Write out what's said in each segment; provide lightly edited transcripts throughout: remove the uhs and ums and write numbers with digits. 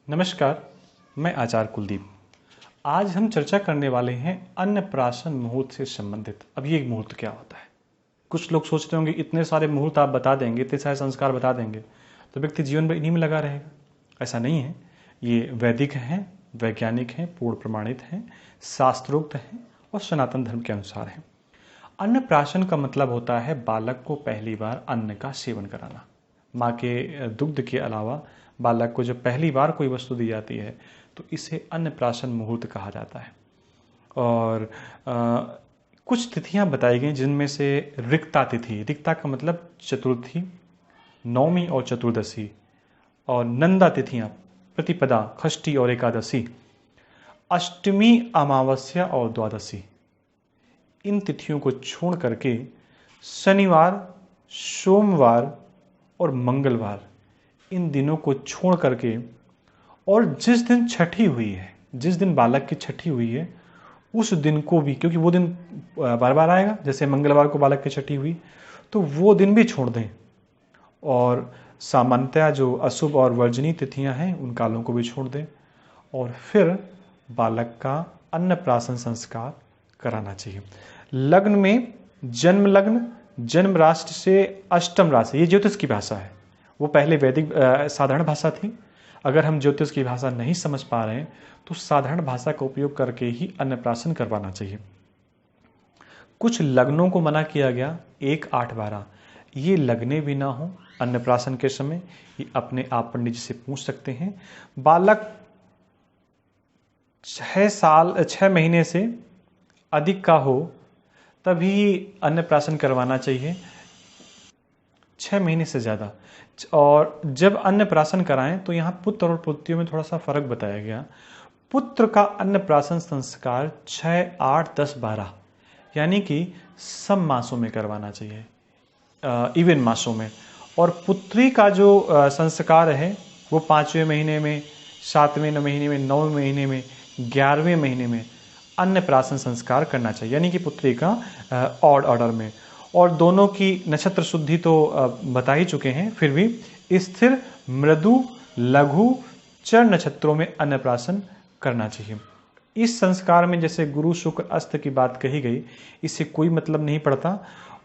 नमस्कार, मैं आचार्य कुलदीप। आज हम चर्चा करने वाले हैं अन्नप्राशन मुहूर्त से संबंधित। अब ये मुहूर्त क्या होता है? कुछ लोग सोचते होंगे इतने सारे मुहूर्त आप बता देंगे, इतने सारे संस्कार बता देंगे तो व्यक्ति जीवन भर इन्हीं में लगा रहेगा। ऐसा नहीं है। ये वैदिक हैं, वैज्ञानिक हैं, पूर्ण प्रमाणित हैं, शास्त्रोक्त हैं और सनातन धर्म के अनुसार हैं। अन्नप्राशन का मतलब होता है बालक को पहली बार अन्न का सेवन कराना। माँ के दुग्ध के अलावा बालक को जब पहली बार कोई वस्तु दी जाती है तो इसे अन्नप्राशन मुहूर्त कहा जाता है। और कुछ तिथियां बताई गई जिनमें से रिक्ता तिथि, रिक्ता का मतलब चतुर्थी, नौमी और चतुर्दशी, और नंदा तिथियां प्रतिपदा, षष्ठी और एकादशी, अष्टमी, अमावस्या और द्वादशी। इन तिथियों को छोड़ करके शनिवार, सोमवार और मंगलवार, इन दिनों को छोड़ करके और जिस दिन छठी हुई है, जिस दिन बालक की छठी हुई है उस दिन को भी, क्योंकि वो दिन बार बार आएगा, जैसे मंगलवार को बालक की छठी हुई तो वो दिन भी छोड़ दें। और सामान्यतया जो अशुभ और वर्जनीय तिथियां हैं उन कालों को भी छोड़ दें और फिर बालक का अन्नप्राशन संस्कार कराना चाहिए। लग्न में जन्म लग्न, जन्म राशि से अष्टम राशि, ये ज्योतिष की भाषा है। वो पहले वैदिक साधारण भाषा थी। अगर हम ज्योतिष की भाषा नहीं समझ पा रहे हैं तो साधारण भाषा का उपयोग करके ही अन्नप्राशन करवाना चाहिए। कुछ लग्नों को मना किया गया, 1, 8, 12। ये लग्ने भी ना हो अन्नप्राशन के समय, ये अपने आप पंडित जी से पूछ सकते हैं। बालक 6 महीने से अधिक का हो तभी अन्नप्राशन करवाना चाहिए, 6 महीने से ज़्यादा। और जब अन्नप्राशन कराएं तो यहाँ पुत्र और पुत्रियों में थोड़ा सा फर्क बताया गया। पुत्र का अन्नप्राशन संस्कार 6, 8, 10, 12 यानी कि सब मासों में करवाना चाहिए, इवन मासों में। और पुत्री का जो संस्कार है वो 5वें महीने में, 7वें महीने में, 9वें महीने में, 11वें महीने में अन्नप्राशन संस्कार करना चाहिए, यानी कि पुत्री का ऑड ऑर्डर में। और दोनों की नक्षत्र शुद्धि तो बता ही चुके हैं, फिर भी स्थिर, मृदु, लघु, चर नक्षत्रों में अन्नप्राशन करना चाहिए। इस संस्कार में जैसे गुरु शुक्र अस्त की बात कही गई, इससे कोई मतलब नहीं पड़ता।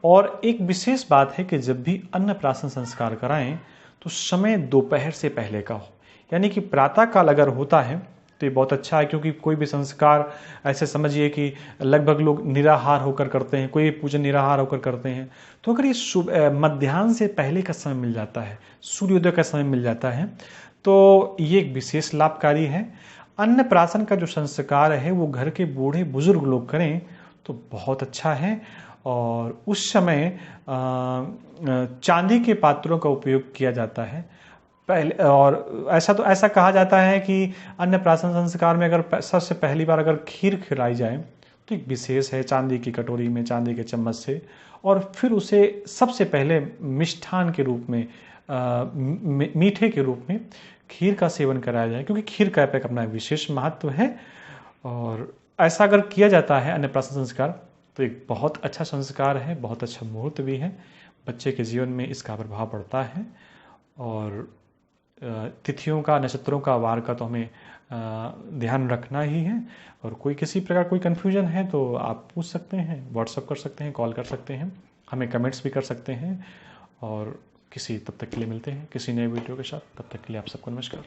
और एक विशेष बात है कि जब भी अन्नप्राशन संस्कार कराएं तो समय दोपहर से पहले का हो, यानी कि प्रातः काल अगर होता है तो ये बहुत अच्छा है, क्योंकि कोई भी संस्कार ऐसे समझिए कि लगभग लोग निराहार होकर करते हैं, कोई पूजन निराहार होकर करते हैं। तो अगर ये मध्याह्न से पहले का समय मिल जाता है, सूर्योदय का समय मिल जाता है, तो ये एक विशेष लाभकारी है। अन्नप्राशन का जो संस्कार है वो घर के बूढ़े बुजुर्ग लोग करें तो बहुत अच्छा है। और उस समय चांदी के पात्रों का उपयोग किया जाता है पहले। और ऐसा कहा जाता है कि अन्नप्राशन संस्कार में अगर सबसे पहली बार अगर खीर खिलाई जाए तो एक विशेष है, चांदी की कटोरी में, चांदी के चम्मच से, और फिर उसे सबसे पहले मिष्ठान के रूप में, मीठे के रूप में खीर का सेवन कराया जाए, क्योंकि खीर का एक अपना विशेष महत्व है। और ऐसा अगर किया जाता है अन्नप्राशन संस्कार तो एक बहुत अच्छा संस्कार है, बहुत अच्छा मुहूर्त भी है। बच्चे के जीवन में इसका प्रभाव पड़ता है। और तिथियों का, नक्षत्रों का, वार का तो हमें ध्यान रखना ही है। और कोई किसी प्रकार कोई कन्फ्यूजन है तो आप पूछ सकते हैं, व्हाट्सअप कर सकते हैं, कॉल कर सकते हैं, हमें कमेंट्स भी कर सकते हैं। और तब तक के लिए मिलते हैं किसी नए वीडियो के साथ। तब तक के लिए आप सबको नमस्कार।